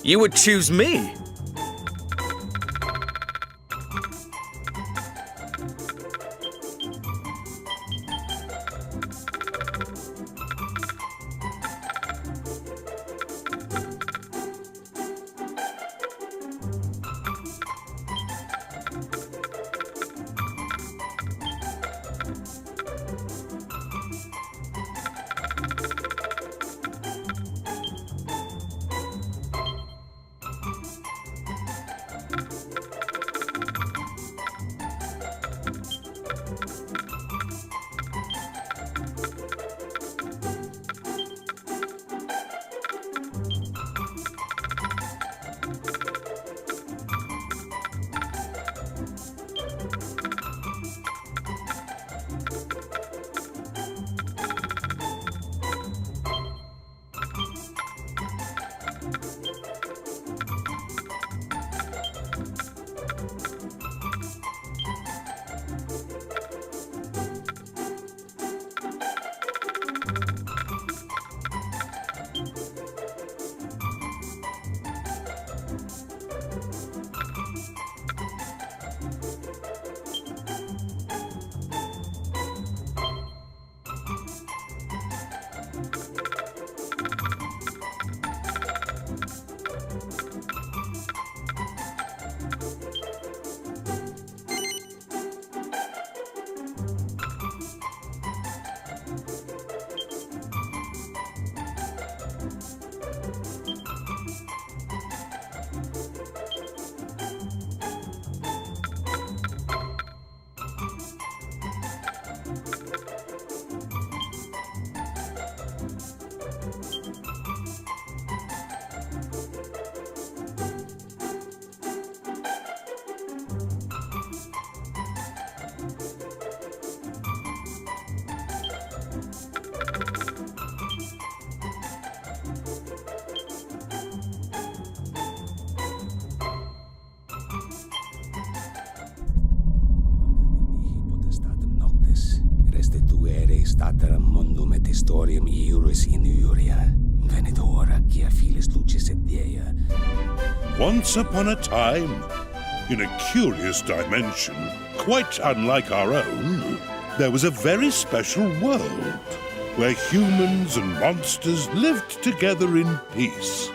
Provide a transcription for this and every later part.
You would choose me. Stateram mondum et historiam iuris in iuria, venit hora quia filis lucis et dea. Once upon a time, in a curious dimension, quite unlike our own, there was a very special world where humans and monsters lived together in peace.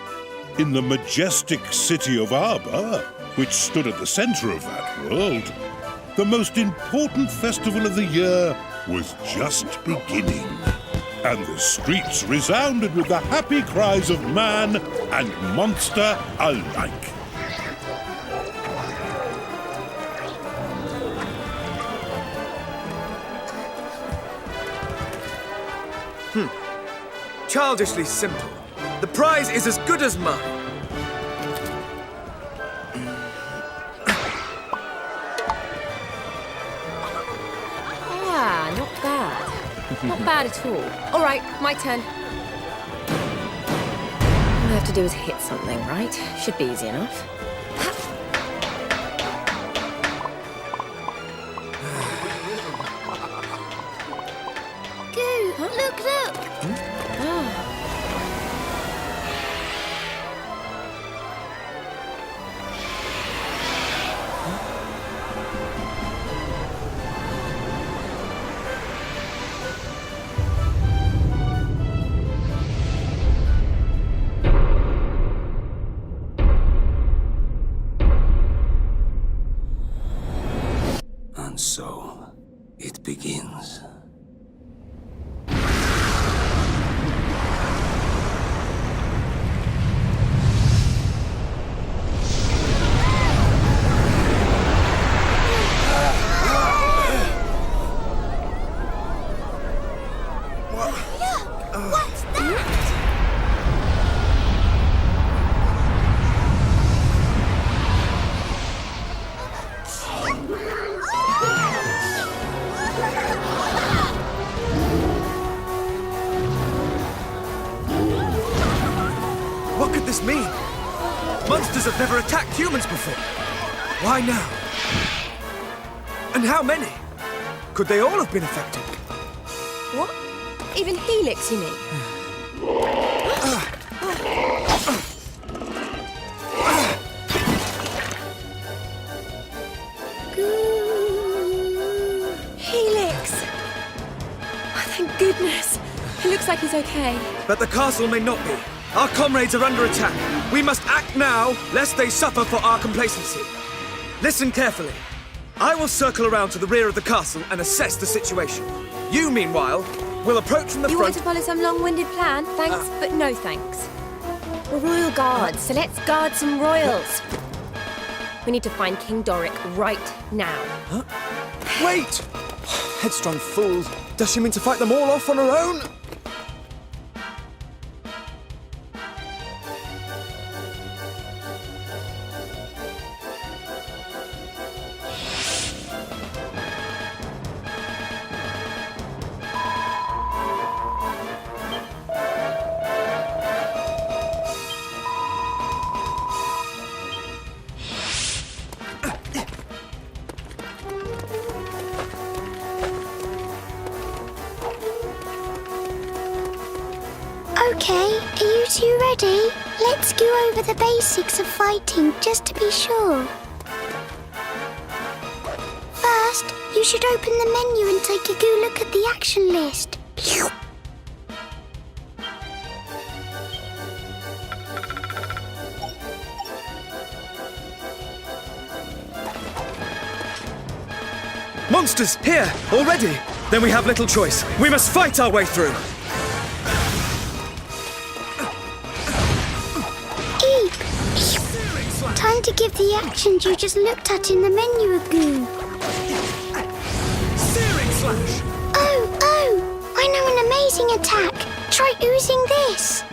In the majestic city of Arbor, which stood at the center of that world, the most important festival of the year was just beginning, and the streets resounded with the happy cries of man and monster alike. Childishly simple. The prize is as good as mine. Not bad. Not bad at all. All right, my turn. All I have to do is hit something, right? Should be easy enough. Goo, look! Oh. And so, it begins. What's that? Monsters have never attacked humans before. Why now? And how many? Could they all have been affected? What? Even Helix, you mean? Helix! Oh, thank goodness. It looks like he's okay. But the castle may not be. Our comrades are under attack. We must act now, lest they suffer for our complacency. Listen carefully. I will circle around to the rear of the castle and assess the situation. You, meanwhile, will approach from the You front... wanted to follow some long-winded plan? Thanks, but no thanks. We're royal guards, so let's guard some royals. We need to find King Doric right now. Wait! Headstrong fool. Does she mean to fight them all off on her own? Okay, are you two ready? Let's go over the basics of fighting just to be sure. First, you should open the menu and take a good look at the action list. Monsters, here, already! Then we have little choice. We must fight our way through. Eep! Time to give the actions you just looked at in the menu a go. Searing slash! Oh! I know an amazing attack. Try oozing this.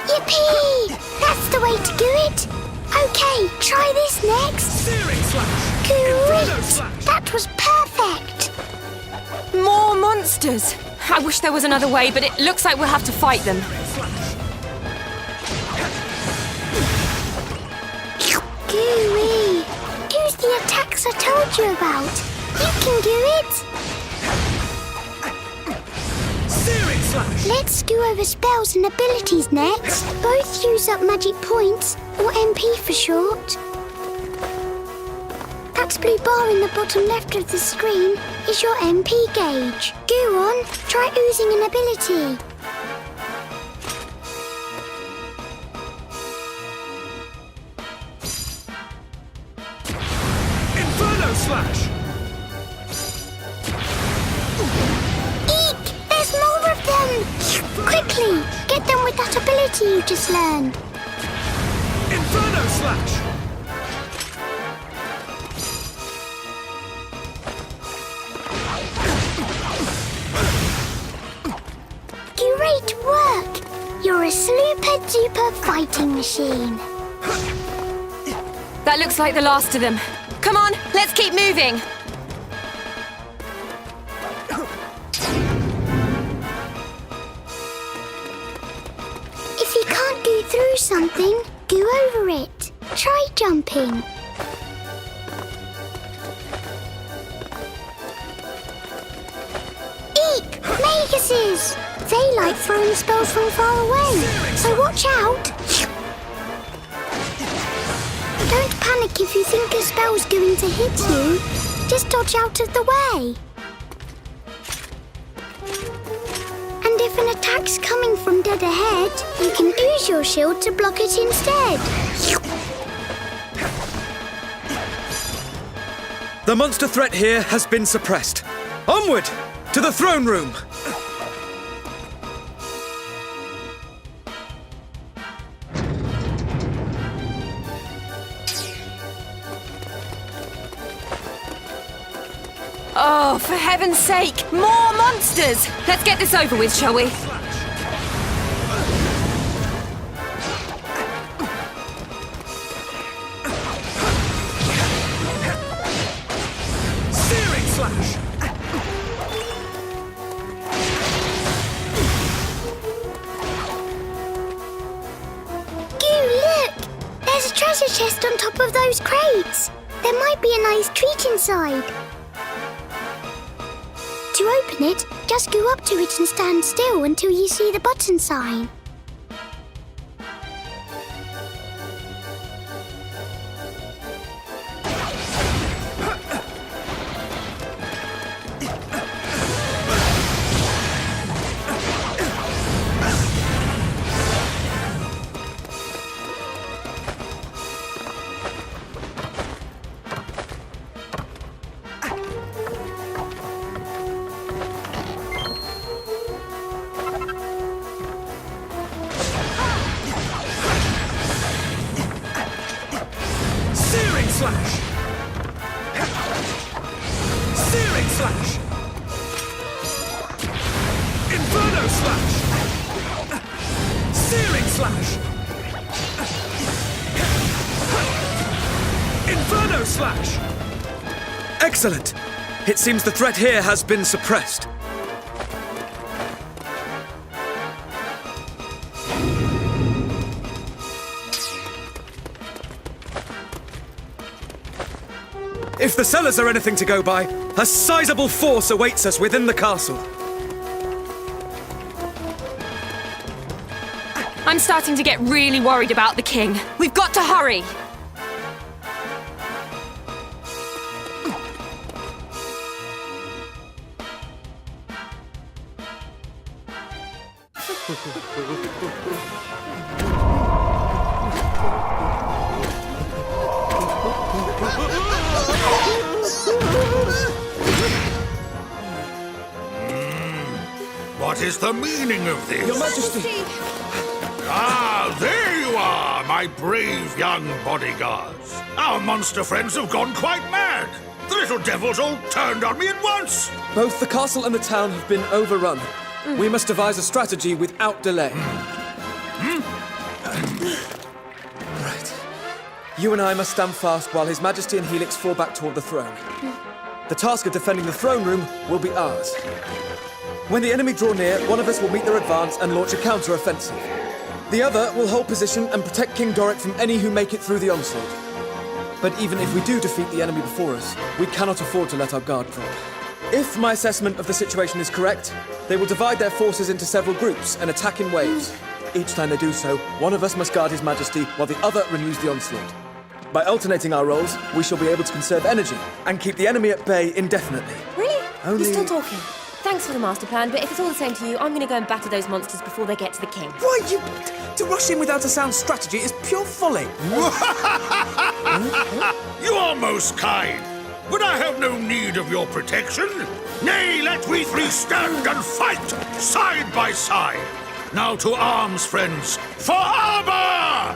Yippee! That's the way to do it. Okay, try this next. Searing slash! Great! That was perfect. More monsters! I wish there was another way, but it looks like we'll have to fight them. Gooey! Use the attacks I told you about. You can do it. Searing slash! Let's go over spells and abilities next. Both use up magic points, or MP for short. That blue bar in the bottom left of the screen is your MP gauge. Go on, try oozing an ability. Inferno slash! Eek! There's more of them! Quickly, get them with that ability you just learned. Inferno slash! Great work! You're a super-duper fighting machine. That looks like the last of them. Come on, let's keep moving. If you can't go through something, go over it. Try jumping. Eek! Maguses! They like throwing spells from far away, so watch out! Don't panic if you think a spell's going to hit you. Just dodge out of the way. And if an attack's coming from dead ahead, you can use your shield to block it instead. The monster threat here has been suppressed. Onward! To the throne room! Oh, for heaven's sake, more monsters! Let's get this over with, shall we? Searing slash! There's a chest on top of those crates. There might be a nice treat inside. To open it, just go up to it and stand still until you see the button sign. Searing slash! Searing slash! Inferno slash! Searing slash! Inferno slash! Excellent! It seems the threat here has been suppressed. If the cellars are anything to go by, a sizable force awaits us within the castle. I'm starting to get really worried about the king. We've got to hurry! What is the meaning of this? Your Majesty! Ah, there you are, my brave young bodyguards. Our monster friends have gone quite mad. The little devils all turned on me at once. Both the castle and the town have been overrun. We must devise a strategy without delay. Right. You and I must stand fast while His Majesty and Helix fall back toward the throne. The task of defending the throne room will be ours. When the enemy draw near, one of us will meet their advance and launch a counter-offensive. The other will hold position and protect King Doric from any who make it through the onslaught. But even if we do defeat the enemy before us, we cannot afford to let our guard drop. If my assessment of the situation is correct, they will divide their forces into several groups and attack in waves. Each time they do so, one of us must guard His Majesty while the other renews the onslaught. By alternating our roles, we shall be able to conserve energy and keep the enemy at bay indefinitely. Really? Only- You're still talking. Thanks for the master plan, but if it's all the same to you, I'm going to go and batter those monsters before they get to the king. Why, to rush in without a sound strategy is pure folly. You are most kind, but I have no need of your protection. Nay, let we three stand and fight, side by side. Now to arms, friends, for armor!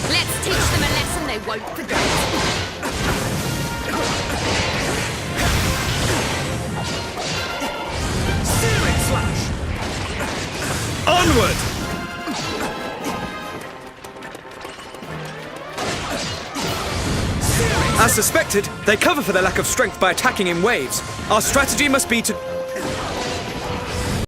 Let's teach them a lesson they won't forget. Searing slash! Onward! As suspected, they cover for their lack of strength by attacking in waves. Our strategy must be to...